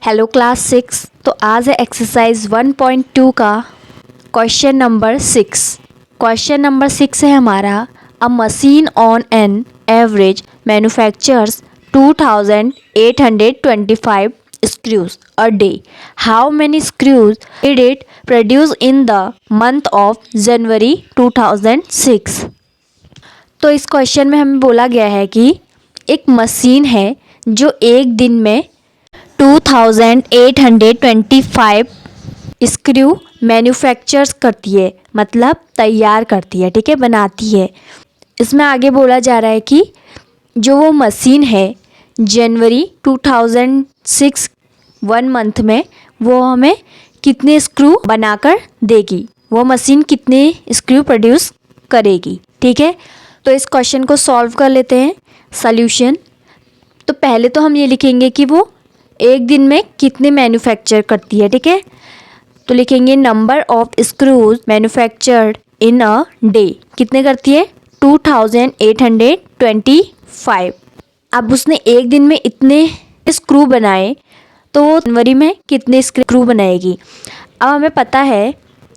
Hello class 6। तो आज है एक्सरसाइज 1.2 का क्वेश्चन नंबर 6। क्वेश्चन नंबर 6 है हमारा, a machine on an average manufactures 2825 screws a day. How many screws did it produce in the month of January 2006? तो इस question में हमें बोला गया है कि एक मशीन है जो एक दिन में 2825 स्क्रू मैन्युफैक्चर्स करती है, मतलब तैयार करती है, ठीक है, बनाती है। इसमें आगे बोला जा रहा है कि जो वो मशीन है जनवरी 2006 1 मंथ में वो हमें कितने स्क्रू बनाकर देगी, वो मशीन कितने स्क्रू प्रोड्यूस करेगी, ठीक है। तो इस क्वेश्चन को सॉल्व कर लेते हैं। सॉल्यूशन, तो पहले तो हम ये लिखेंगे कि वो एक दिन में कितने मैन्युफैक्चर करती है, ठीक है। तो लिखेंगे number of screws manufactured in a day, कितने करती है 2825। अब उसने एक दिन में इतने स्क्रू बनाए तो वो जनवरी में कितने स्क्रू बनाएगी। अब हमें पता है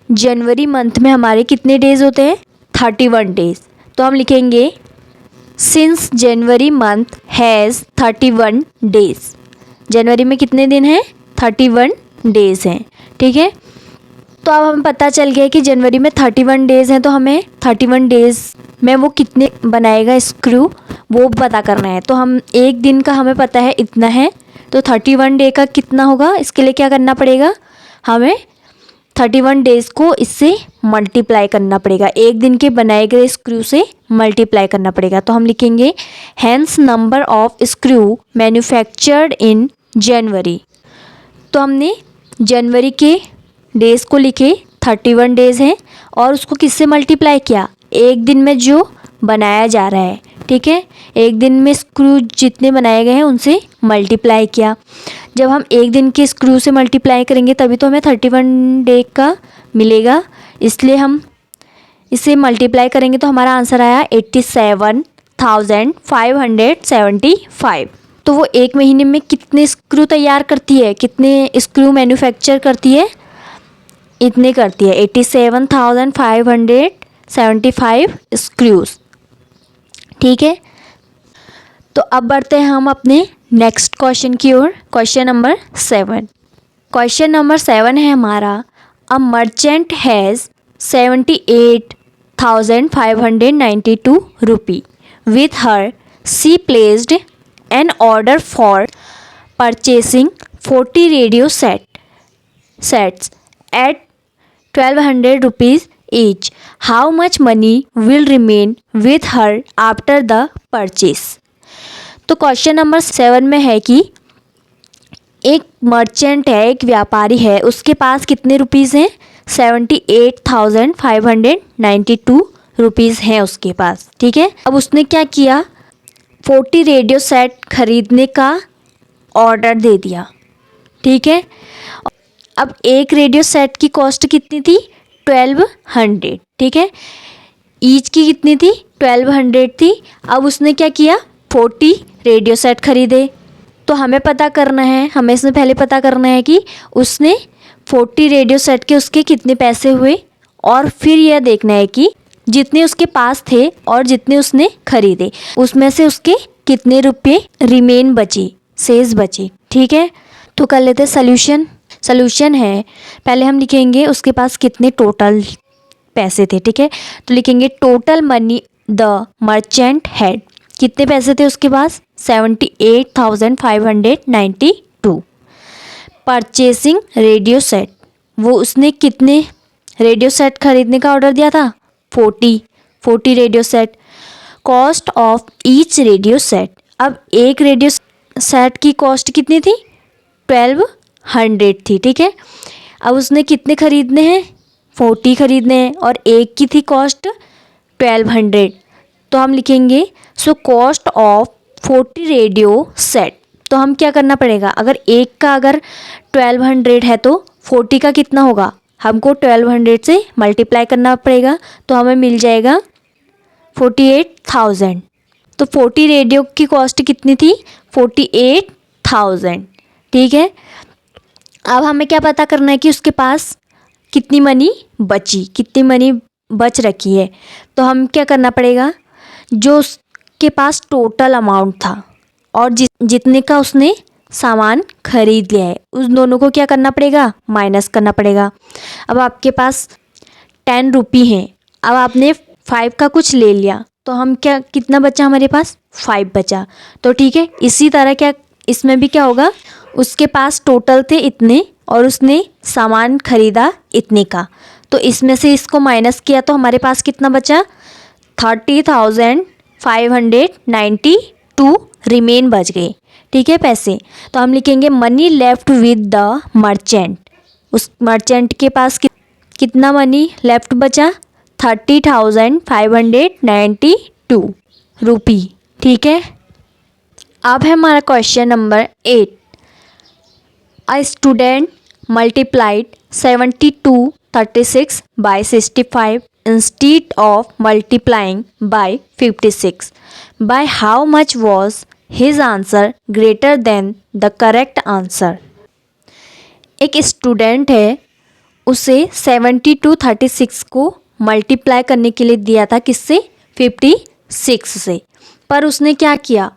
जनवरी मंथ में हमारे कितने डेज़ होते हैं 31 डेज़। तो हम लिखेंगे since January month has 31 days, जनवरी में कितने दिन हैं 31 डेज़ हैं, ठीक है। तो अब हमें पता चल गया कि जनवरी में 31 डेज़ हैं, तो हमें 31 डेज़ में वो कितने बनाएगा स्क्रू वो पता करना है। तो हम एक दिन का हमें पता है इतना है, तो 31 डे का कितना होगा, इसके लिए क्या करना पड़ेगा, हमें 31 डेज़ को इससे मल्टीप्लाई करना पड़ेगा, एक दिन के बनाए गए स्क्रू से मल्टीप्लाई करना पड़ेगा। तो हम लिखेंगे hence number of screw manufactured in January. तो हमने जनवरी के डेज़ को लिखे 31 डेज़ हैं और उसको किससे मल्टीप्लाई किया, एक दिन में जो बनाया जा रहा है, ठीक है, एक दिन में स्क्रू जितने बनाए गए हैं उनसे मल्टीप्लाई किया। जब हम एक दिन के स्क्रू से मल्टीप्लाई करेंगे तभी तो हमें 31 डे का मिलेगा, इसलिए हम इसे मल्टीप्लाई करेंगे तो हमारा आंसर आया 87,575। तो वो एक महीने में कितने स्क्रू तैयार करती है, कितने स्क्रू मैन्युफैक्चर करती है, इतने करती है 87,575 स्क्रूज, ठीक है। तो अब बढ़ते हैं हम अपने नेक्स्ट क्वेश्चन की ओर। Question number 7। क्वेश्चन नंबर 7 है हमारा, a merchant has 78,592 rupee with her she placed an order for purchasing 40 radio sets at 1200 rupees each. How much money will remain with her after the purchase? तो question number 7 में है कि एक merchant है, एक व्यापारी है, उसके पास कितने रुपीज़ हैं 78,592 रुपीज़ हैं उसके पास, ठीक है। अब उसने क्या किया, 40 रेडियो सेट खरीदने का ऑर्डर दे दिया, ठीक है। अब एक रेडियो सेट की कॉस्ट कितनी थी 1200, ठीक है, ईच की कितनी थी 1200 थी। अब उसने क्या किया 40 रेडियो सेट खरीदे। तो हमें पता करना है, हमें इसमें पहले पता करना है कि उसने 40 रेडियो सेट के उसके कितने पैसे हुए, और फिर यह देखना है कि जितने उसके पास थे और जितने उसने खरीदे उसमें से उसके कितने रुपये रिमेन बचे, शेष बचे, ठीक है। तो कर लेते सॉल्यूशन। सॉल्यूशन है, पहले हम लिखेंगे उसके पास कितने टोटल पैसे थे, ठीक है। तो लिखेंगे total money the merchant had, कितने पैसे थे उसके पास 78,592। परचेसिंग रेडियो सेट, वो उसने कितने रेडियो सेट खरीदने का ऑर्डर दिया था 40 radio set. Cost of each radio set, अब एक रेडियो सेट की कॉस्ट कितनी थी 1200 थी, ठीक है। अब उसने कितने खरीदने हैं 40 खरीदने हैं और एक की थी कॉस्ट 1200। तो हम लिखेंगे so cost of 40 radio set. तो हम क्या करना पड़ेगा, अगर एक का अगर 1200 है तो 40 का कितना होगा, हमको 1200 से मल्टीप्लाई करना पड़ेगा, तो हमें मिल जाएगा 48,000। तो 40 रेडियो की कॉस्ट कितनी थी 48,000, ठीक है। अब हमें क्या पता करना है कि उसके पास कितनी मनी बची, कितनी मनी बच रखी है। तो हम क्या करना पड़ेगा, जो उसके पास टोटल अमाउंट था और जितने का उसने सामान खरीद लिया है, उस दोनों को क्या करना पड़ेगा, माइनस करना पड़ेगा। अब आपके पास 10 रुपये हैं, अब आपने 5 का कुछ ले लिया, तो हम क्या, कितना बचा हमारे पास, 5 बचा। तो ठीक है, इसी तरह क्या इसमें भी क्या होगा, उसके पास टोटल थे इतने और उसने सामान खरीदा इतने का, तो इसमें से इसको माइनस किया तो हमारे पास कितना बचा, 30,592 रिमेन बच गए। ठीक है, पैसे। तो हम लिखेंगे money left with the merchant. उस मर्चेंट के पास कितना मनी लेफ्ट बचा, 30,592 रुपी। ठीक है, अब है हमारा question number 8। A student multiplied 7236 by 65 instead of multiplying by 56. By how much was his answer greater than the correct answer? एक स्टूडेंट है, उसे 7236 को मल्टीप्लाई करने के लिए दिया था, किससे, 56 से। पर उसने क्या किया,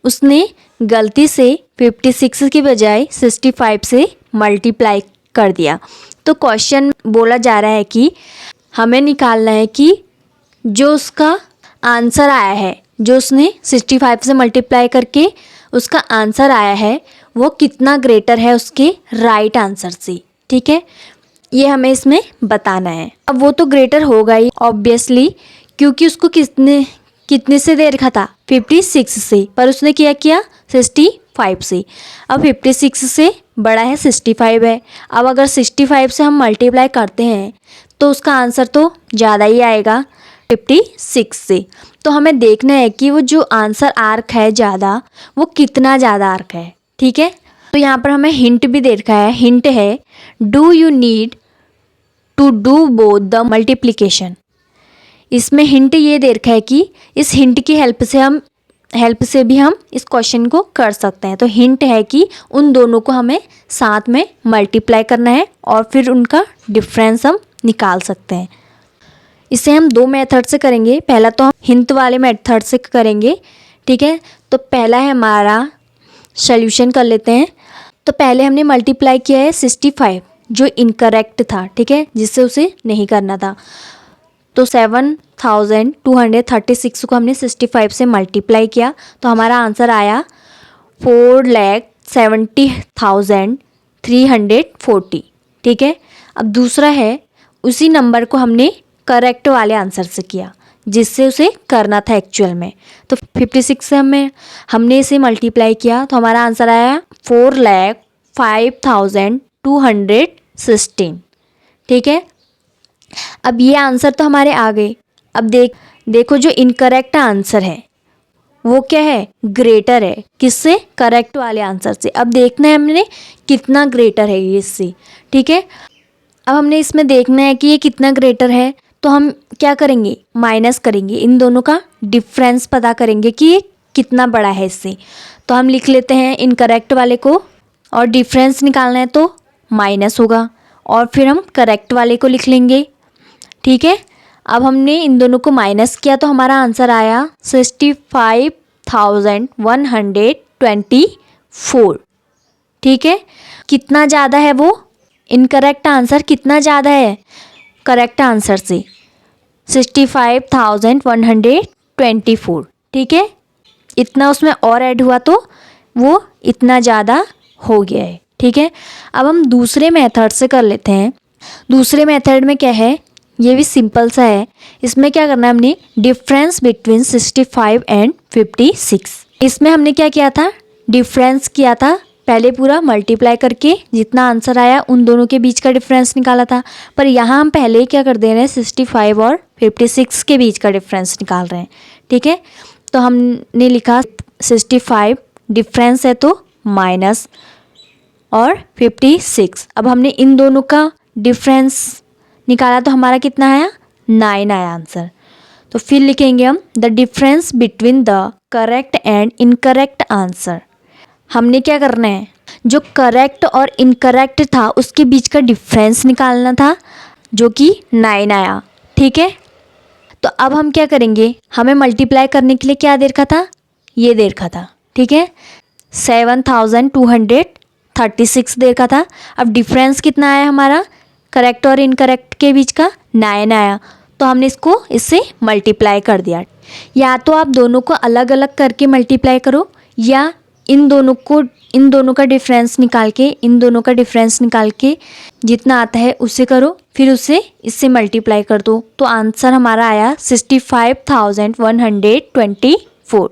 उसने गलती से 56 की बजाय 65 से मल्टीप्लाई कर दिया। तो क्वेश्चन बोला जा रहा है कि हमें निकालना है कि जो उसका आंसर आया है, जो उसने 65 से मल्टीप्लाई करके उसका आंसर आया है, वो कितना ग्रेटर है उसके राइट आंसर से। ठीक है, ये हमें इसमें बताना है। अब वो तो ग्रेटर होगा ही ऑब्वियसली, क्योंकि उसको कितने से दे रखा था, 56 से, पर उसने क्या किया 65 से। अब 56 से बड़ा है 65 है। अब अगर 65 से हम मल्टीप्लाई करते हैं तो उसका आंसर तो ज़्यादा ही आएगा 56 से। तो हमें देखना है कि वो जो आंसर आर्क है ज़्यादा, वो कितना ज़्यादा आर्क है। ठीक है, तो यहाँ पर हमें हिंट भी दे रखा है। हिंट है do you need to do both the multiplication. इसमें हिंट ये दे रखा है कि इस हिंट की हेल्प से भी हम इस क्वेश्चन को कर सकते हैं। तो हिंट है कि उन दोनों को हमें साथ में मल्टीप्लाई करना है और फिर उनका डिफरेंस हम निकाल सकते हैं। इसे हम 2 मेथड से करेंगे। पहला तो हम हिंट वाले मेथड से करेंगे। ठीक है, तो पहला है हमारा, सॉल्यूशन कर लेते हैं। तो पहले हमने मल्टीप्लाई किया है 65, जो इनकरेक्ट था। ठीक है, जिससे उसे नहीं करना था। तो 7236 को हमने 65 से मल्टीप्लाई किया, तो हमारा आंसर आया 4,70,340। ठीक है, अब दूसरा है, उसी नंबर को हमने करेक्ट वाले आंसर से किया, जिससे उसे करना था एक्चुअल में। तो 56 से हमने इसे मल्टीप्लाई किया, तो हमारा आंसर आया 4,05,216। ठीक है, अब ये आंसर तो हमारे आ गए। अब देखो जो इनकरेक्ट आंसर है वो क्या है, ग्रेटर है, किससे, करेक्ट वाले आंसर से। अब देखना है हमने कितना ग्रेटर है ये इससे। ठीक है, अब हमने इसमें देखना है कि ये कितना ग्रेटर है, तो हम क्या करेंगे, माइनस करेंगे, इन दोनों का डिफरेंस पता करेंगे कि ये कितना बड़ा है इससे। तो हम लिख लेते हैं इनकरेक्ट वाले को, और डिफरेंस निकालना है तो माइनस होगा, और फिर हम करेक्ट वाले को लिख लेंगे। ठीक है, अब हमने इन दोनों को माइनस किया तो हमारा आंसर आया 65,124। ठीक है, कितना ज़्यादा है वो, इनकरेक्ट आंसर कितना ज़्यादा है करेक्ट आंसर से, 65,124। ठीक है, इतना उसमें और ऐड हुआ तो वो इतना ज़्यादा हो गया है। ठीक है, अब हम दूसरे मेथड से कर लेते हैं। दूसरे मेथड में क्या है, ये भी सिंपल सा है। इसमें क्या करना है, हमने डिफरेंस बिटवीन 65 एंड 56। इसमें हमने क्या किया था, डिफरेंस किया था, पहले पूरा मल्टीप्लाई करके जितना आंसर आया उन दोनों के बीच का डिफरेंस निकाला था। पर यहाँ हम पहले ही क्या कर दे रहे हैं, 65 और 56 के बीच का डिफरेंस निकाल रहे हैं। ठीक है, तो हमने लिखा 65 डिफरेंस है तो माइनस, और 56। अब हमने इन दोनों का डिफरेंस निकाला तो हमारा कितना आया, 9 आया आंसर। तो फिर लिखेंगे हम the difference between the correct and incorrect answer. हमने क्या करना है, जो करेक्ट और इनकरेक्ट था उसके बीच का डिफरेंस निकालना था, जो कि 9 आया। ठीक है, तो अब हम क्या करेंगे, हमें मल्टीप्लाई करने के लिए क्या दे रखा था, ये दे रखा था। ठीक है, 7236 दे रखा था। अब डिफरेंस कितना आया हमारा करेक्ट और इनकरेक्ट के बीच का, 9 आया। तो हमने इसको इससे मल्टीप्लाई कर दिया। या तो आप दोनों को अलग अलग करके मल्टीप्लाई करो, या इन दोनों का डिफरेंस निकाल के जितना आता है उससे करो, फिर उसे इससे मल्टीप्लाई कर दो। तो आंसर हमारा आया 65,124।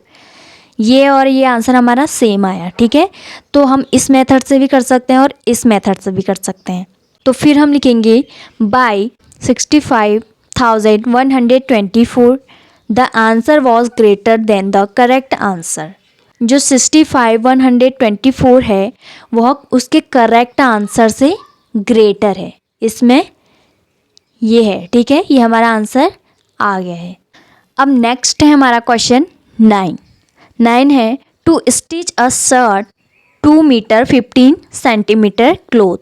ये और ये आंसर हमारा सेम आया। ठीक है, तो हम इस मेथड से भी कर सकते हैं और इस मेथड से भी कर सकते हैं। तो फिर हम लिखेंगे by 65,124 the answer was greater than the correct answer. जो 65,124 है वह उसके करेक्ट आंसर से ग्रेटर है, इसमें ये है। ठीक है, ये हमारा आंसर आ गया है। अब नेक्स्ट है हमारा क्वेश्चन 9 है to stitch a shirt 2 metre 15 centimetre cloth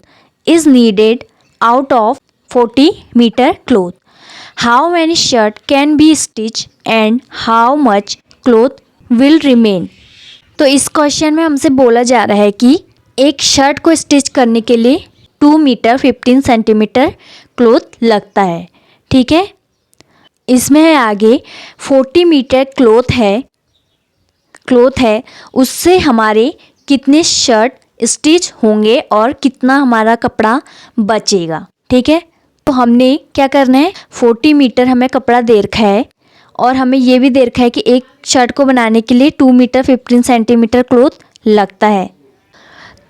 is needed out of 40 metre cloth. How many shirt can be stitch and how much cloth will remain. तो इस क्वेश्चन में हमसे बोला जा रहा है कि एक शर्ट को स्टिच करने के लिए 2 मीटर 15 सेंटीमीटर क्लोथ लगता है। ठीक है, इसमें है आगे 40 मीटर क्लोथ है, उससे हमारे कितने शर्ट स्टिच होंगे और कितना हमारा कपड़ा बचेगा। ठीक है, तो हमने क्या करना है, 40 मीटर हमें कपड़ा दे रखा है और हमें ये भी दे रखा है कि एक शर्ट को बनाने के लिए 2 मीटर 15 सेंटीमीटर क्लोथ लगता है।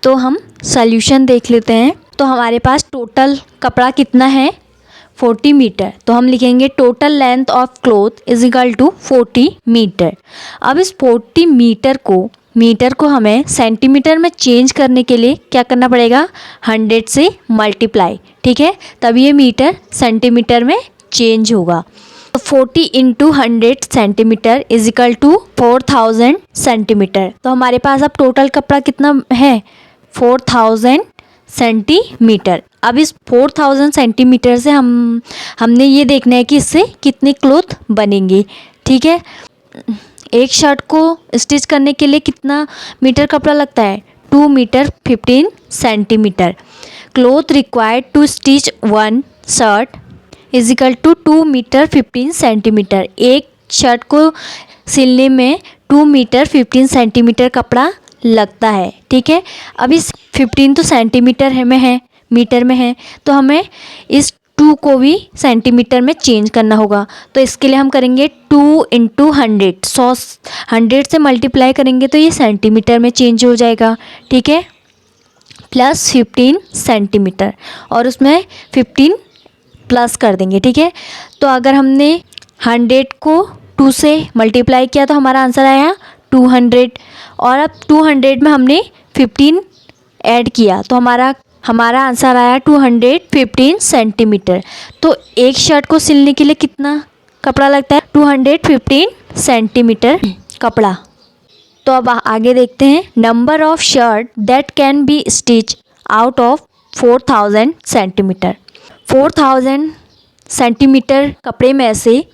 तो हम सॉल्यूशन देख लेते हैं। तो हमारे पास टोटल कपड़ा कितना है, 40 मीटर। तो हम लिखेंगे total length of cloth is equal to 40 metre. अब इस 40 मीटर को हमें सेंटीमीटर में चेंज करने के लिए क्या करना पड़ेगा, 100 से मल्टीप्लाई। ठीक है, तब ये मीटर सेंटीमीटर में चेंज होगा। तो 40 into 100 centimetre is equal to 4000 centimetre. तो हमारे पास अब टोटल कपड़ा कितना है, 4000 सेंटीमीटर। अब इस 4000 सेंटीमीटर से हमने ये देखना है कि इससे कितने क्लोथ बनेंगे। ठीक है, एक शर्ट को स्टिच करने के लिए कितना मीटर कपड़ा लगता है, 2 metre 15 centimetre. Cloth required to stitch 1 shirt is equal to 2 metre 15 centimetre. एक शर्ट को सिलने में 2 मीटर 15 सेंटीमीटर कपड़ा लगता है। ठीक है, अब इस 15 तो सेंटीमीटर मीटर में है, तो हमें इस 2 को भी सेंटीमीटर में चेंज करना होगा। तो इसके लिए हम करेंगे 2 इंटू 100 से मल्टीप्लाई करेंगे तो ये सेंटीमीटर में चेंज हो जाएगा। ठीक है, प्लस 15 सेंटीमीटर और उसमें 15 प्लस कर देंगे। ठीक है, तो अगर हमने 100 को 2 से मल्टीप्लाई किया तो हमारा आंसर आया 200, और अब 200 में हमने 15 ऐड किया तो हमारा आंसर आया 215 सेंटीमीटर। तो एक शर्ट को सिलने के लिए कितना कपड़ा लगता है, 215 सेंटीमीटर कपड़ा। तो अब आगे देखते हैं, number of shirt that can be stitch out of 4000 centimetre. 4000 centimetre कपड़े में से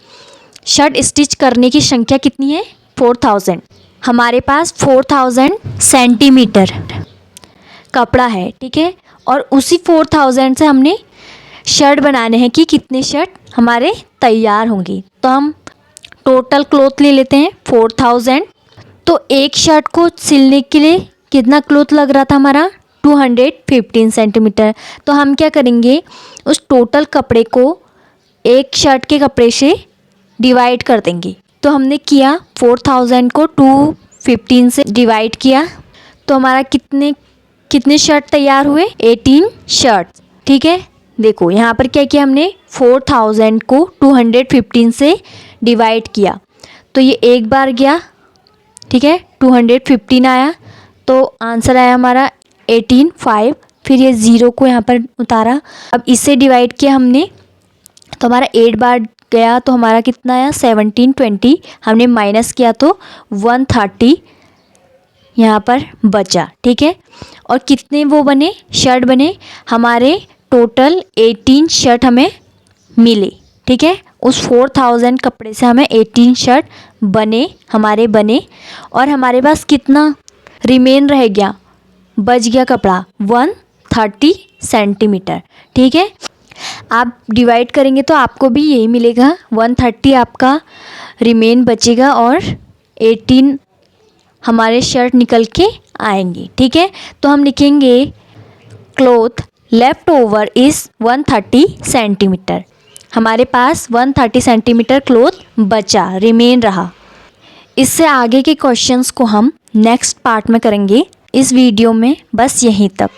शर्ट स्टिच करने की संख्या कितनी है, 4000। हमारे पास 4000 सेंटीमीटर कपड़ा है। ठीक है, और उसी 4000 से हमने शर्ट बनाने हैं कि कितने शर्ट हमारे तैयार होंगी। तो हम टोटल क्लोथ ले लेते हैं 4000। तो एक शर्ट को सिलने के लिए कितना क्लोथ लग रहा था हमारा, 215 सेंटीमीटर। तो हम क्या करेंगे, उस टोटल कपड़े को एक शर्ट के कपड़े से डिवाइड कर देंगे। तो हमने किया 4000 को 215 से डिवाइड किया तो हमारा कितने शर्ट तैयार हुए, 18 शर्ट। ठीक है, देखो यहाँ पर क्या किया हमने, 4000 को 215 से डिवाइड किया तो ये एक बार गया। ठीक है, 215 आया तो आंसर आया हमारा 18,5। फिर ये 0 को यहाँ पर उतारा, अब इससे डिवाइड किया हमने तो हमारा 8 बार गया तो हमारा कितना आया, 1720। हमने माइनस किया तो 130 यहाँ पर बचा, ठीक है। और कितने वो बने, शर्ट बने, हमारे टोटल 18 शर्ट हमें मिले, ठीक है। उस 4000 कपड़े से हमें 18 शर्ट हमारे बने। और हमारे पास कितना रिमेन रह गया, बच गया कपड़ा 130 सेंटीमीटर, ठीक है। आप डिवाइड करेंगे तो आपको भी यही मिलेगा, 130 आपका रिमेन बचेगा और 18 हमारे शर्ट निकल के आएंगे, ठीक है। तो हम लिखेंगे cloth left over is 130 centimetre. हमारे पास 130 सेंटीमीटर क्लॉथ बचा, रिमेन रहा। इससे आगे के क्वेश्चंस को हम नेक्स्ट पार्ट में करेंगे। इस वीडियो में बस यहीं तक।